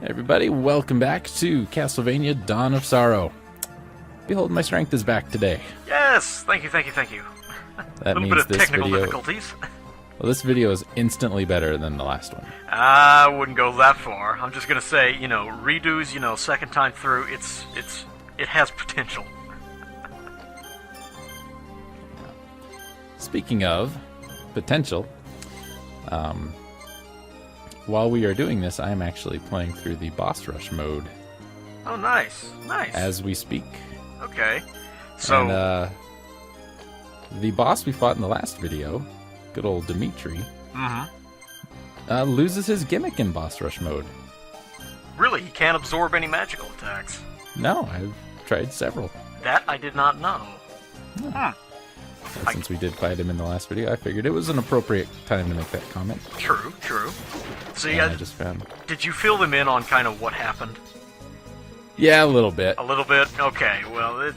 Hey everybody, welcome back to Castlevania Dawn of Sorrow. Behold, my strength is back today. Yes! Thank you. That A little means bit of this technical video, difficulties. well, this video is instantly better than the last one. I wouldn't go that far. I'm just gonna say, redos, second time through, it has potential. Speaking of potential, while we are doing this, I am actually playing through the boss rush mode Oh, nice. as we speak. Okay. So, And, the boss we fought in the last video, good old Dimitri, loses his gimmick in boss rush mode. really, he can't absorb any magical attacks. No, I've tried several. That I did not know. And since we did fight him in the last video, I figured it was an appropriate time to make that comment. True. See, And I just found... did you fill them in on kind of what happened? Yeah, a little bit. A little bit? Okay, well,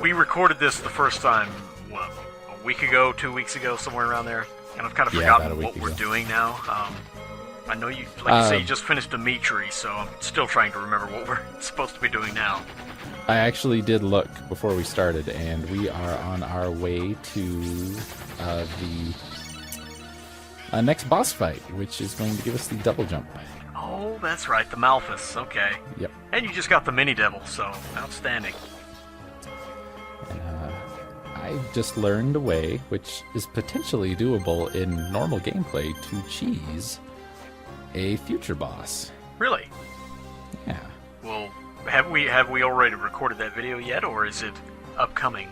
we recorded this the first time, what, a week ago, 2 weeks ago, somewhere around there? And I've kind of Yeah, forgotten about a what week we're ago. doing now. I know you, like you say, you just finished Dimitri, so I'm still trying to remember what we're supposed to be doing now. I actually did look before we started, and we are on our way to the next boss fight, which is going to give us the double jump. Oh, that's right, the Malphus, okay. Yep. And you just got the mini-devil, so outstanding. And, I just learned a way, which is potentially doable in normal gameplay, to cheese a future boss. Really? Yeah. Well, have we already recorded that video yet, or is it upcoming?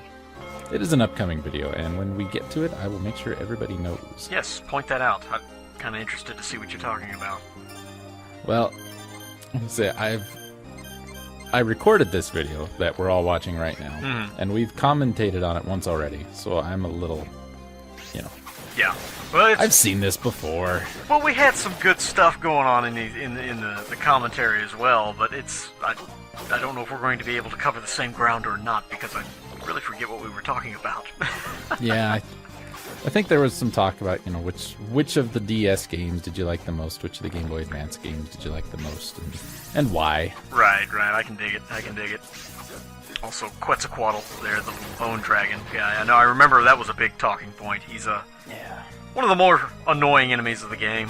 It is an upcoming video, and when we get to it, I will make sure everybody knows. Yes, point that out. I'm kind of interested to see what you're talking about. Well, I recorded this video that we're all watching right now, and we've commentated on it once already, so I'm a little, Yeah. Well, I've seen this before. well, we had some good stuff going on in the commentary as well, but I don't know if we're going to be able to cover the same ground or not, because I really forget what we were talking about. Yeah, I think there was some talk about, which of the DS games did you like the most, which of the Game Boy Advance games did you like the most, and why. Right, I can dig it. Also, Quetzalcoatl there, the little bone dragon guy. I know, I remember that was a big talking point. He's one of the more annoying enemies of the game.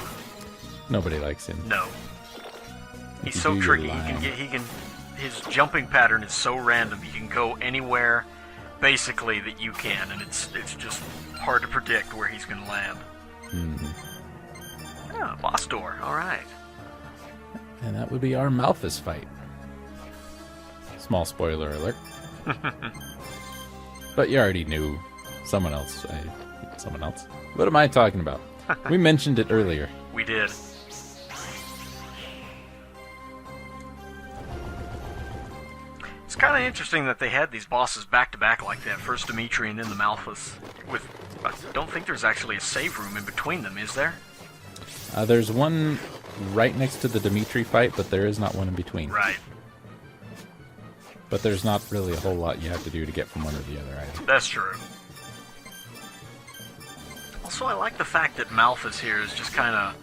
Nobody likes him. No. He's you so do, you're tricky. lying. His jumping pattern is so random. He can go anywhere, basically, that you can, and it's just hard to predict where he's going to land. Yeah, boss door. All right. And that would be our Malphus fight. Small spoiler alert. But you already knew. Someone else. What am I talking about? We mentioned it earlier. We did. It's kind of interesting that they had these bosses back to back like that. First Dimitri and then the Malphus. I don't think there's actually a save room in between them, is there? There's one right next to the Dimitri fight, but there is not one in between. Right. But there's not really a whole lot you have to do to get from one to the other either. That's true. Also, I like the fact that Malphus here is just kind of...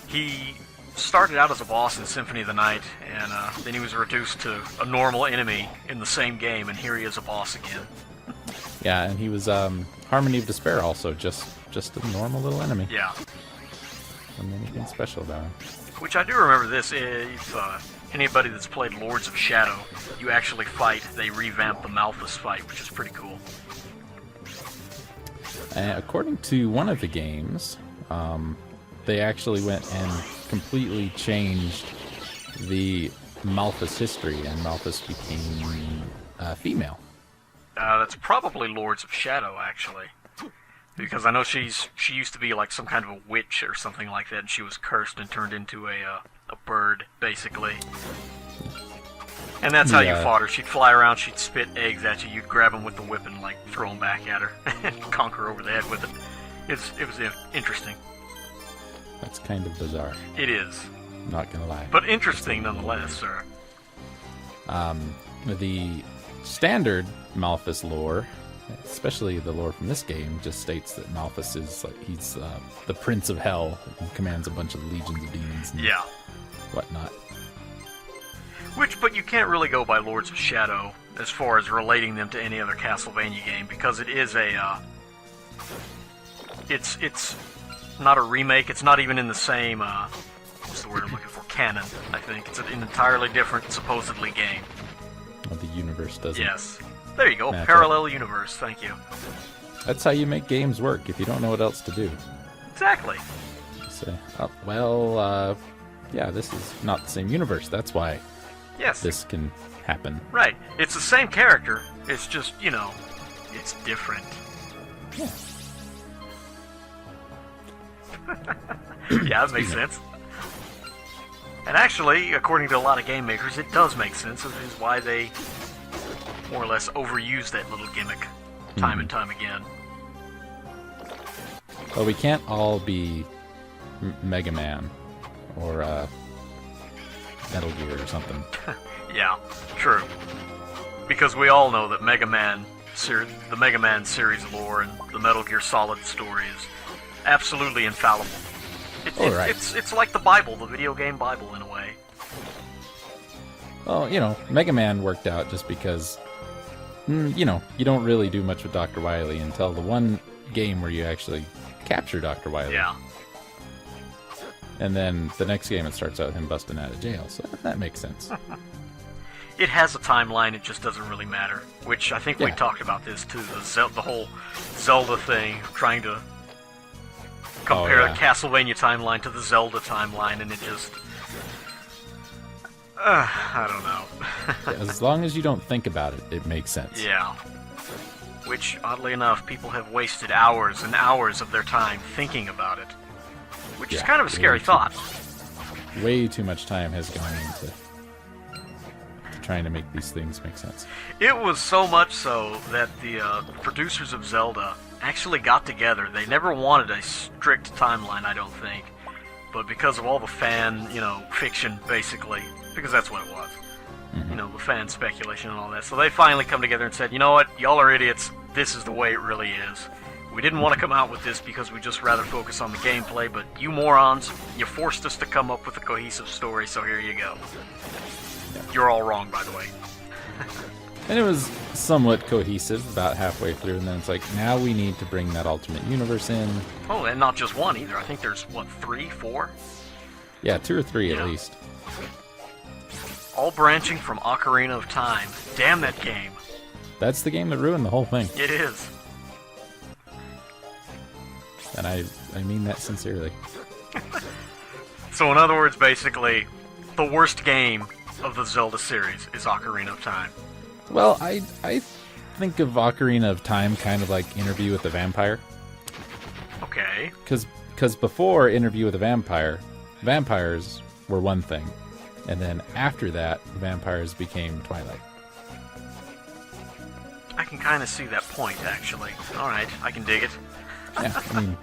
He started out as a boss in Symphony of the Night, and then he was reduced to a normal enemy in the same game, and here he is a boss again. Yeah, and he was Harmony of Despair also, just a normal little enemy. Yeah. And anything special about him. Which I do remember this, if anybody that's played Lords of Shadow, you actually fight, they revamp the Malphus fight, which is pretty cool. According to one of the games, they actually went and completely changed the Malphus history, and Malphus became female. That's probably Lords of Shadow, actually. Because I know she used to be like some kind of a witch or something like that, and she was cursed and turned into a bird, basically. And that's how you fought her. She'd fly around, she'd spit eggs at you, you'd grab them with the whip and like throw them back at her, and conquer her over the head with it. It was interesting. That's kind of bizarre. It is. Not gonna lie. But interesting nonetheless, sir. The standard Malphus lore, especially the lore from this game, just states that Malphus is he's the prince of hell and commands a bunch of legions of demons. And Yeah. whatnot. But you can't really go by Lords of Shadow as far as relating them to any other Castlevania game, because it is a, it's not a remake, it's not even in the same, what's the word I'm looking for, canon, I think. It's an entirely different, supposedly, game. Well, the universe doesn't. Yes. There you go, match parallel universe, thank you. That's how you make games work, if you don't know what else to do. Exactly. Say, oh, well, yeah, this is not the same universe, that's why Yes. this can happen. Right. It's the same character, it's just, you know, it's different. Yeah. Yeah, that makes sense. And actually, according to a lot of game makers, it does make sense, which is why they more or less overuse that little gimmick time and time again. Well, we can't all be Mega Man or Metal Gear or something. Yeah, true. Because we all know that the Mega Man series lore and the Metal Gear Solid story is absolutely infallible. Right. It's like the Bible, the video game Bible in a way. Well, you know, Mega Man worked out just because, you know, you don't really do much with Dr. Wily until the one game where you actually capture Dr. Wily. Yeah. And then the next game, it starts out with him busting out of jail, so that makes sense. It has a timeline, it just doesn't really matter. Which I think we talked about this too, the whole Zelda thing, trying to compare the Castlevania timeline to the Zelda timeline, and it just... I don't know. As long as you don't think about it, it makes sense. Yeah. Which, oddly enough, people have wasted hours and hours of their time thinking about it. Which is kind of a scary thought. Way too much time has gone into trying to make these things make sense. It was so much so that the producers of Zelda actually got together. They never wanted a strict timeline, I don't think. But because of all the fan, fiction, basically, because that's what it was. Mm-hmm. The fan speculation and all that. So they finally come together and said, you know what, y'all are idiots. This is the way it really is. We didn't want to come out with this because we just rather focus on the gameplay, but you morons, you forced us to come up with a cohesive story, so here you go. Yeah. You're all wrong, by the way. And it was somewhat cohesive about halfway through, and then it's like, now we need to bring that alternate universe in. Oh, and not just one either. I think there's, 3, 4? Yeah, 2 or 3 at least. All branching from Ocarina of Time. Damn that game. That's the game that ruined the whole thing. It is. And I mean that sincerely. So in other words, basically, the worst game of the Zelda series is Ocarina of Time. Well, I think of Ocarina of Time kind of like Interview with the Vampire. Okay. Because before Interview with the Vampire, vampires were one thing. And then after that, vampires became Twilight. I can kind of see that point, actually. Alright, I can dig it. Yeah, I mean,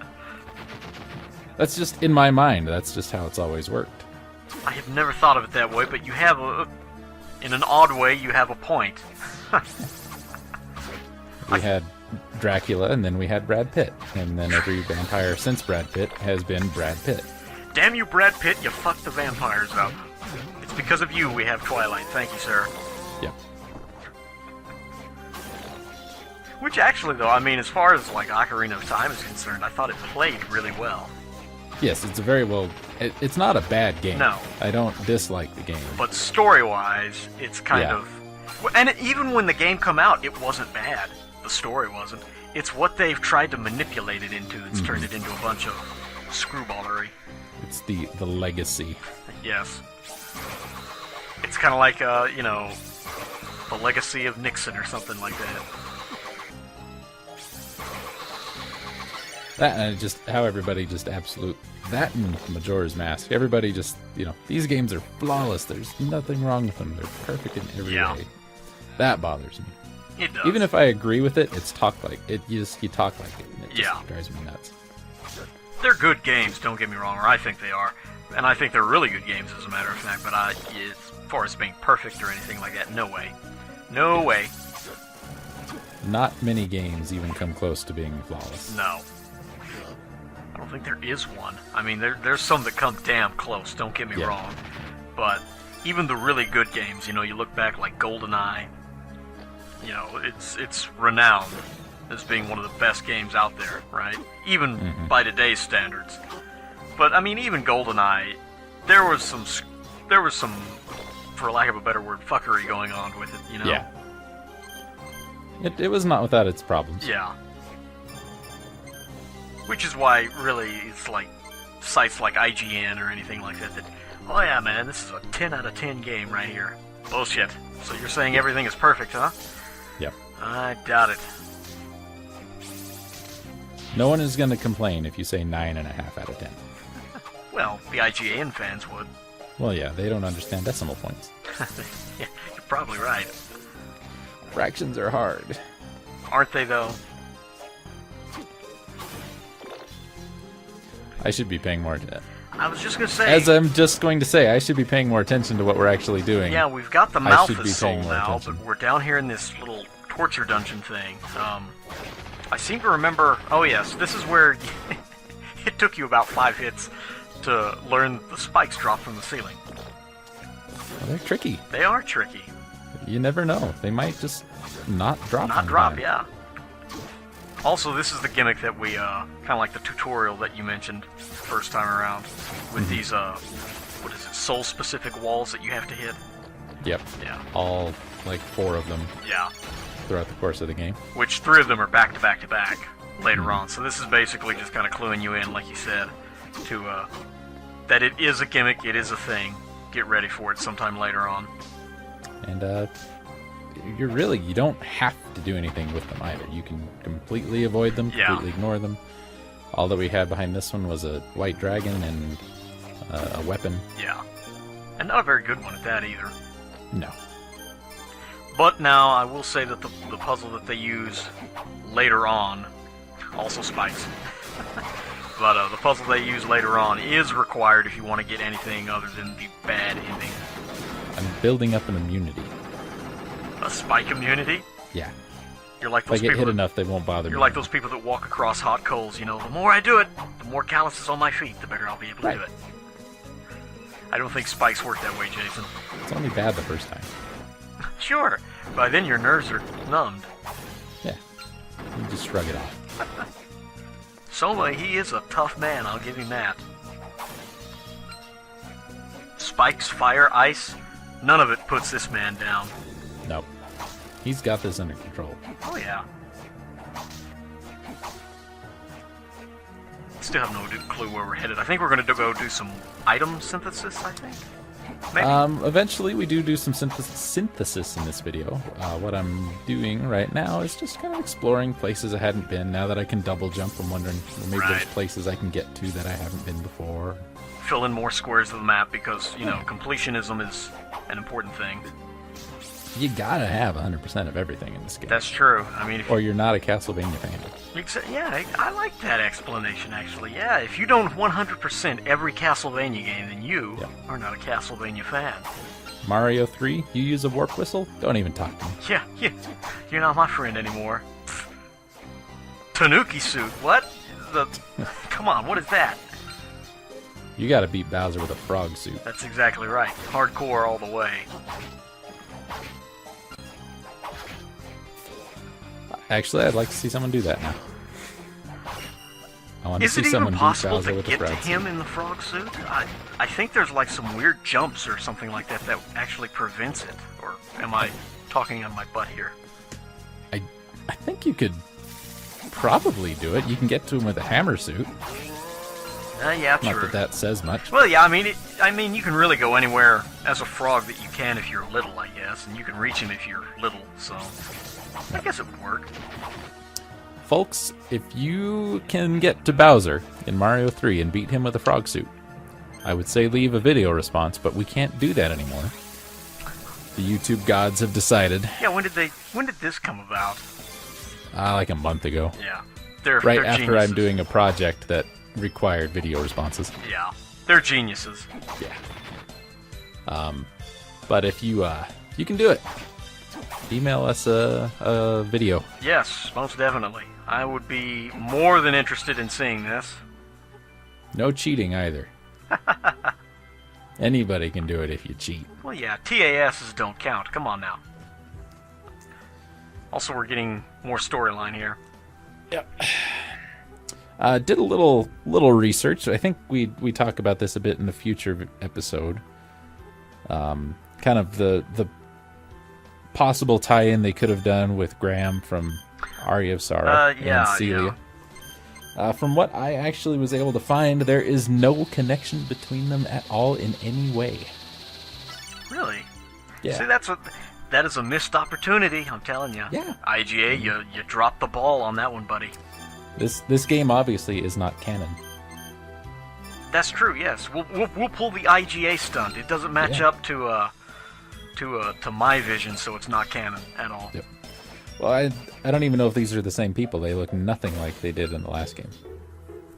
that's just in my mind. That's just how it's always worked. I have never thought of it that way, but you have in an odd way, you have a point. We had Dracula, and then we had Brad Pitt. And then every vampire since Brad Pitt has been Brad Pitt. Damn you, Brad Pitt, you fucked the vampires up. It's because of you we have Twilight. Thank you, sir. Yeah. Which actually, though, I mean, as far as, Ocarina of Time is concerned, I thought it played really well. Yes, it's a very well... It's not a bad game. No. I don't dislike the game. But story-wise, it's kind of... And even when the game come out, it wasn't bad. The story wasn't. It's what they've tried to manipulate it into that's turned it into a bunch of screwballery. It's the legacy. Yes. It's kind of like, the legacy of Nixon or something like that. That and just how everybody just absolute... That and Majora's Mask. Everybody just, these games are flawless. There's nothing wrong with them. They're perfect in every way. That bothers me. It does. Even if I agree with it, it's talk like it. You talk like it, and it just drives me nuts. They're good games, don't get me wrong, or I think they are. And I think they're really good games, as a matter of fact, but as far as being perfect or anything like that, no way. No way. Not many games even come close to being flawless. No. I don't think there is one. I mean, there's some that come damn close, don't get me wrong. but even the really good games, you look back like GoldenEye, it's renowned as being one of the best games out there, right? Even by today's standards. But I mean, even GoldenEye, there was some, for lack of a better word, fuckery going on with it, Yeah. It was not without its problems. Yeah. Which is why, really, it's like sites like IGN or anything like that, oh yeah, man, this is a 10 out of 10 game right here. Bullshit. So you're saying everything is perfect, huh? Yep. I doubt it. No one is going to complain if you say 9.5 out of 10. Well, the IGN fans would. Well, yeah, they don't understand decimal points. Yeah, you're probably right. Fractions are hard. Aren't they, though? I should be paying more attention. I was just going to say... As I'm just going to say, I should be paying more attention to what we're actually doing. Yeah, we've got the mouth should be as soul paying more now, attention. but we're down here in this little torture dungeon thing. I seem to remember... Oh, yes, this is where it took you about 5 hits to learn the spikes drop from the ceiling. Well, they're tricky. They are tricky. You never know. They might just not drop. Not drop, yeah. Also, this is the gimmick that we, kind of like the tutorial that you mentioned first time around, with these, what is it, soul-specific walls that you have to hit. Yep. Yeah. All, like, 4 of them Yeah. throughout the course of the game. Which 3 of them are back to back to back later on. So this is basically just kind of cluing you in, like you said, to, that it is a gimmick, it is a thing. Get ready for it sometime later on. And, you don't have to do anything with them either. You can completely avoid them, completely ignore them. All that we had behind this one was a white dragon and a weapon. Yeah. And not a very good one at that either. No. But now, I will say that the puzzle that they use later on, also spikes, but the puzzle they use later on is required if you want to get anything other than the bad ending. I'm building up an immunity. A spike immunity? Yeah. You're like If those I get people hit enough, they won't bother me. You're like those people that walk across hot coals, the more I do it, the more calluses on my feet, the better I'll be able to do it. I don't think spikes work that way, Jason. It's only bad the first time. Sure. By then your nerves are numbed. Yeah. You just shrug it off. Soma, he is a tough man, I'll give him that. Spikes, fire, ice, none of it puts this man down. Nope. He's got this under control. Oh yeah. Still have no clue where we're headed. I think we're going to go do some item synthesis, I think. Maybe. Eventually we do some synthesis in this video. What I'm doing right now is just kind of exploring places I hadn't been. Now that I can double jump, I'm wondering, well, maybe there's places I can get to that I haven't been before. Fill in more squares of the map because, completionism is an important thing. You gotta have 100% of everything in this game. That's true. I mean, or you're not a Castlevania fan. Yeah, I like that explanation, actually. Yeah, if you don't 100% every Castlevania game, then you are not a Castlevania fan. Mario 3, you use a warp whistle? Don't even talk to me. Yeah, you're not my friend anymore. Tanuki suit, what? Come on, what is that? You gotta beat Bowser with a frog suit. That's exactly right. Hardcore all the way. Actually, I'd like to see someone do that now. I want to Is see it even someone beat possible Bowser to with a get to frog him suit. in the frog suit? I think there's like some weird jumps or something like that that actually prevents it. Or am I talking on my butt here? I think you could probably do it. You can get to him with a hammer suit. Yeah, Not true. that says much. Well, yeah, I mean, you can really go anywhere as a frog that you can if you're little, I guess, and you can reach him if you're little, so I guess it would work. Folks, if you can get to Bowser in Mario 3 and beat him with a frog suit, I would say leave a video response, but we can't do that anymore. The YouTube gods have decided. Yeah, when did this come about? Like a month ago. Yeah. Right they're after geniuses. I'm doing a project that required video responses. Yeah. They're geniuses. Yeah. But if you can do it. Email us a video. Yes, most definitely. I would be more than interested in seeing this. No cheating either. Anybody can do it if you cheat. Well, yeah, TASs don't count. Come on now. Also, we're getting more storyline here. Yep. Did a little research. I think we talk about this a bit in a future episode. Kind of the possible tie-in they could have done with Graham from Aria of Sorrow and Celia. Yeah. From what I actually was able to find, there is no connection between them at all in any way. Really? Yeah. See, that is a missed opportunity, I'm telling you. Yeah. IGA, you dropped the ball on that one, buddy. This game obviously is not canon. That's true. Yes, we'll pull the IGA stunt. It doesn't match up to my vision, so it's not canon at all. Yep. Well, I don't even know if these are the same people. They look nothing like they did in the last game.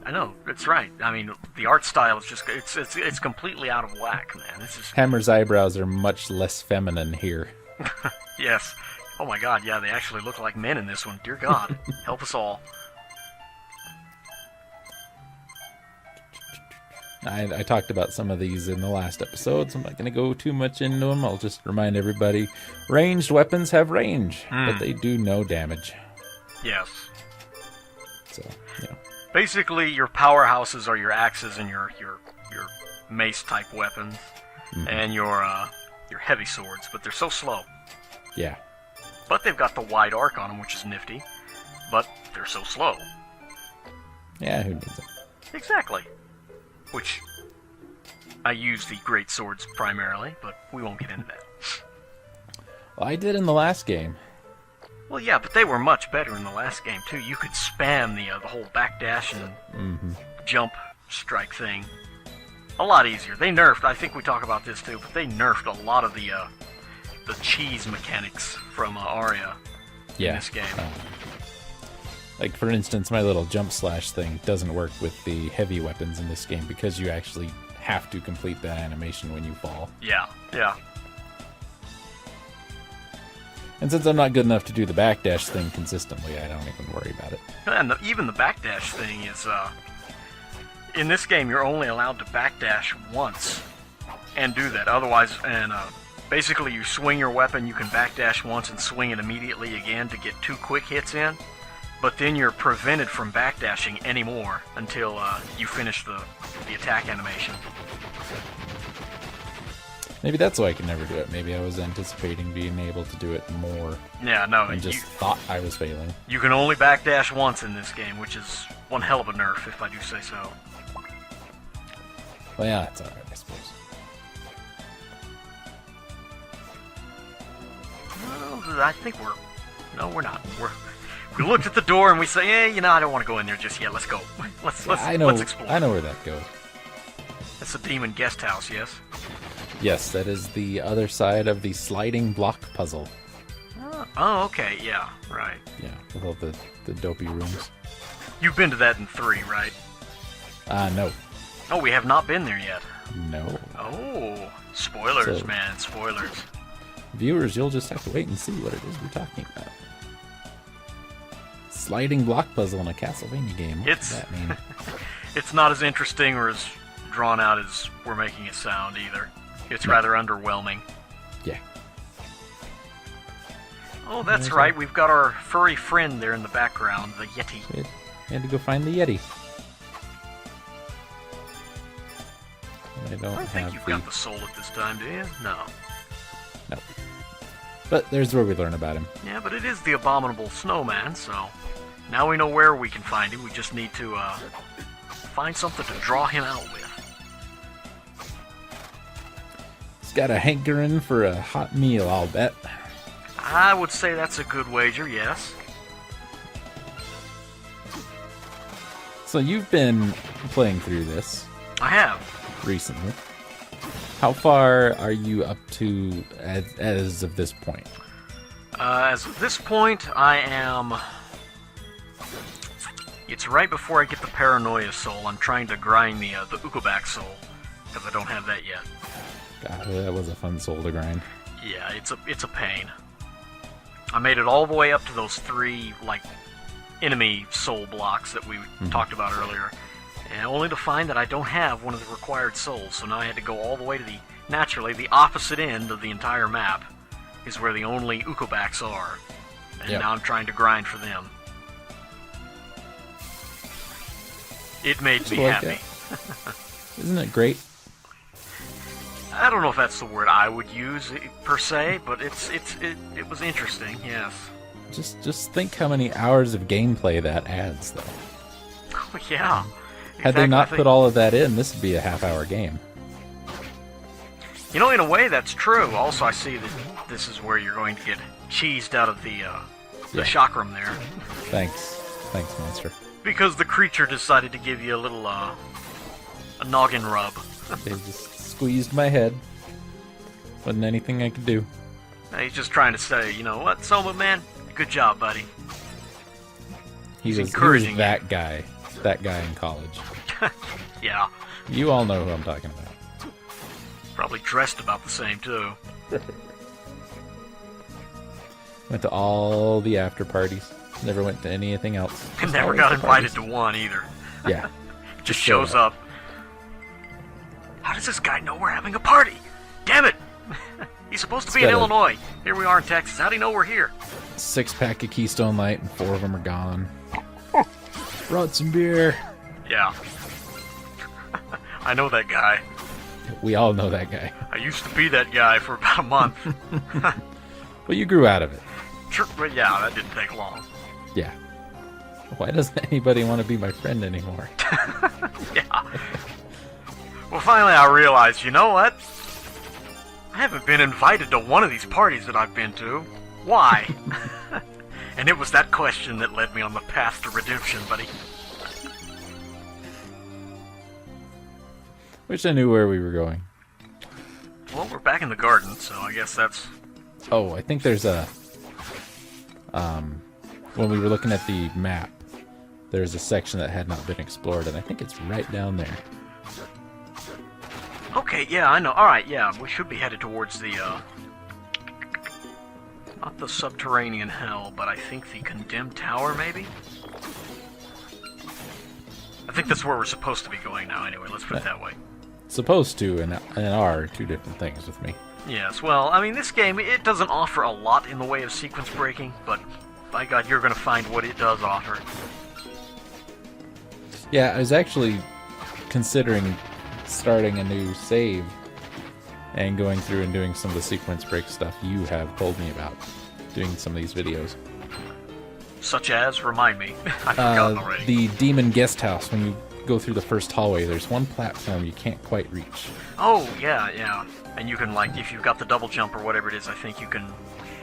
I know, that's right. I mean, the art style is just it's completely out of whack, man. This is Hammer's eyebrows are much less feminine here. Yes. Oh my God, yeah, they actually look like men in this one. Dear God, help us all. I talked about some of these in the last episode, so I'm not going to go too much into them. I'll just remind everybody, ranged weapons have range, but they do no damage. Yes. So, yeah. Basically, your powerhouses are your axes and your mace-type weapons, and your heavy swords, but they're so slow. Yeah. But they've got the wide arc on them, which is nifty, but they're so slow. Yeah, who needs it? Exactly. Which, I use the great swords primarily, but we won't get into that. Well, I did in the last game. Well, yeah, but they were much better in the last game, too. You could spam the whole backdash and jump strike thing. A lot easier. They nerfed, I think we talk about this too, but they nerfed a lot of the cheese mechanics from Aria in this game. Like, for instance, my little jump slash thing doesn't work with the heavy weapons in this game because you actually have to complete that animation when you fall. Yeah, yeah. And since I'm not good enough to do the backdash thing consistently, I don't even worry about it. And even the backdash thing is, in this game, you're only allowed to backdash once and do that. Otherwise, basically you swing your weapon, you can backdash once and swing it immediately again to get 2 quick hits in. But then you're prevented from backdashing anymore until you finish the attack animation. Maybe that's why I could never do it. Maybe I was anticipating being able to do it more. Yeah, no. And just thought I was failing. You can only backdash once in this game, which is one hell of a nerf, if I do say so. Well, yeah, that's alright, I suppose. Well, I think we're not. We looked at the door and we say, I don't want to go in there just yet. Let's go. Let's explore. I know where that goes. That's a demon guest house, yes? Yes, that is the other side of the sliding block puzzle. Oh, okay, yeah, right. Yeah, with all the dopey rooms. You've been to that in 3, right? No. Oh, we have not been there yet. No. Oh, spoilers, So- man, spoilers. Viewers, you'll just have to wait and see what it is we're talking about. Sliding block puzzle in a Castlevania game. What does that mean? It's not as interesting or as drawn out as we're making it sound either. It's rather underwhelming. Yeah. Oh, that's right. We've got our furry friend there in the background, the Yeti. We had to go find the Yeti. I don't think you've got the soul at this time, do you? No. No. But there's where we learn about him. Yeah, but it is the Abominable Snowman, so now we know where we can find him. We just need to find something to draw him out with. He's got a hankering for a hot meal, I'll bet. I would say that's a good wager, yes. So you've been playing through this I have. recently. How far are you up to as of this point? As of this point, I am... It's right before I get the Paranoia Soul. I'm trying to grind the Ukobak Soul, because I don't have that yet. God, that was a fun soul to grind. Yeah, it's a pain. I made it all the way up to those 3, enemy soul blocks that we talked about earlier. and only to find that I don't have one of the required souls, so now I had to go all the way to the opposite end of the entire map, is where the only Ukobaks are, and now I'm trying to grind for them. It made me happy. Isn't it great? I don't know if that's the word I would use per se, but it was interesting. Yes. Just think how many hours of gameplay that adds, though. Oh, yeah. Had they not put all of that in, this would be a half-hour game. You know, in a way, that's true. Also, I see that this is where you're going to get cheesed out of the chakram there. Thanks, monster. Because the creature decided to give you a little a noggin rub. They just squeezed my head. Wasn't anything I could do. He's just trying to say, you know what, Soma, man? Good job, buddy. He was that guy in college. Yeah. You all know who I'm talking about. Probably dressed about the same, too. Went to all the after parties. Never went to anything else. And never got invited to one, either. Yeah. Just shows up. How does this guy know we're having a party? Damn it! He's supposed to be in Illinois. Here we are in Texas. How'd he know we're here? 6-pack of Keystone Light and 4 of them are gone. Brought some beer. Yeah. I know that guy. We all know that guy. I used to be that guy for about a month. Well, you grew out of it. Sure, but yeah, that didn't take long. Yeah. Why doesn't anybody want to be my friend anymore? Yeah. Well, finally I realized, you know what? I haven't been invited to one of these parties that I've been to. Why? And it was that question that led me on the path to redemption, buddy. Wish I knew where we were going. Well, we're back in the garden, so I guess that's... Oh, I think there's a... when we were looking at the map, there's a section that had not been explored, and I think it's right down there. Okay, yeah, I know. Alright, yeah, we should be headed towards the, not the subterranean hell, but I think the condemned tower, maybe? I think that's where we're supposed to be going now, anyway, let's put it that way. Supposed to and are two different things with me. Yes, well, I mean, this game, it doesn't offer a lot in the way of sequence breaking, but by God, you're going to find what it does offer. Yeah, I was actually considering starting a new save and going through and doing some of the sequence break stuff you have told me about, doing some of these videos. Such as? Remind me. I've forgotten already. The demon guest house, when you go through the first hallway, there's one platform you can't quite reach. Oh, yeah, yeah. And you can, like, if you've got the double jump or whatever it is, I think you can,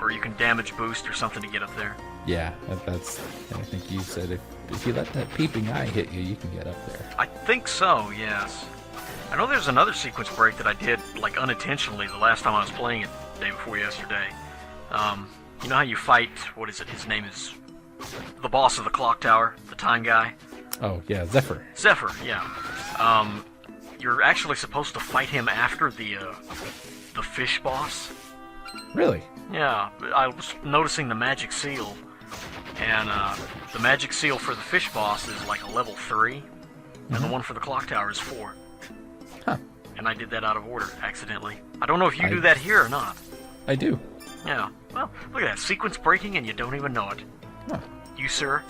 or you can damage boost or something to get up there. Yeah, that's, I think you said if you let that peeping eye hit you, you can get up there. I think so, yes. I know there's another sequence break that I did, like, unintentionally the last time I was playing it, the day before yesterday. You know how you fight, what is it, his name is the boss of the clock tower, the time guy? Oh, yeah, Zephyr. Zephyr, yeah. You're actually supposed to fight him after the fish boss. Really? Yeah, I was noticing the magic seal, and the magic seal for the fish boss is like a level 3, and the one for the clock tower is 4. Huh. And I did that out of order, accidentally. I don't know if you do that here or not. I do. Yeah, well, look at that, sequence breaking and you don't even know it. Huh. You, sir,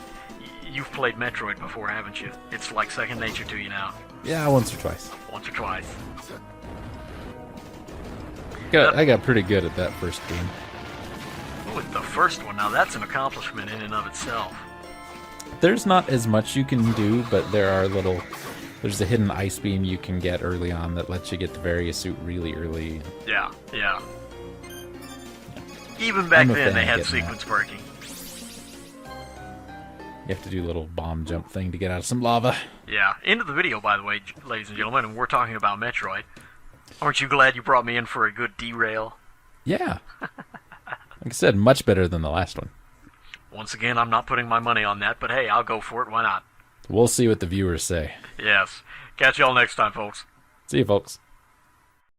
you've played Metroid before, haven't you? It's like second nature to you now. Yeah, once or twice. Once or twice. I got pretty good at that first game. With the first one, now that's an accomplishment in and of itself. There's not as much you can do, but there's a hidden ice beam you can get early on that lets you get the various suit really early. Yeah, yeah. Even back then, they had sequence breaking. You have to do a little bomb jump thing to get out of some lava. Yeah. End of the video, by the way, ladies and gentlemen, and we're talking about Metroid. Aren't you glad you brought me in for a good derail? Yeah. Like I said, much better than the last one. Once again, I'm not putting my money on that, but hey, I'll go for it. Why not? We'll see what the viewers say. Yes. Catch y'all next time, folks. See you, folks.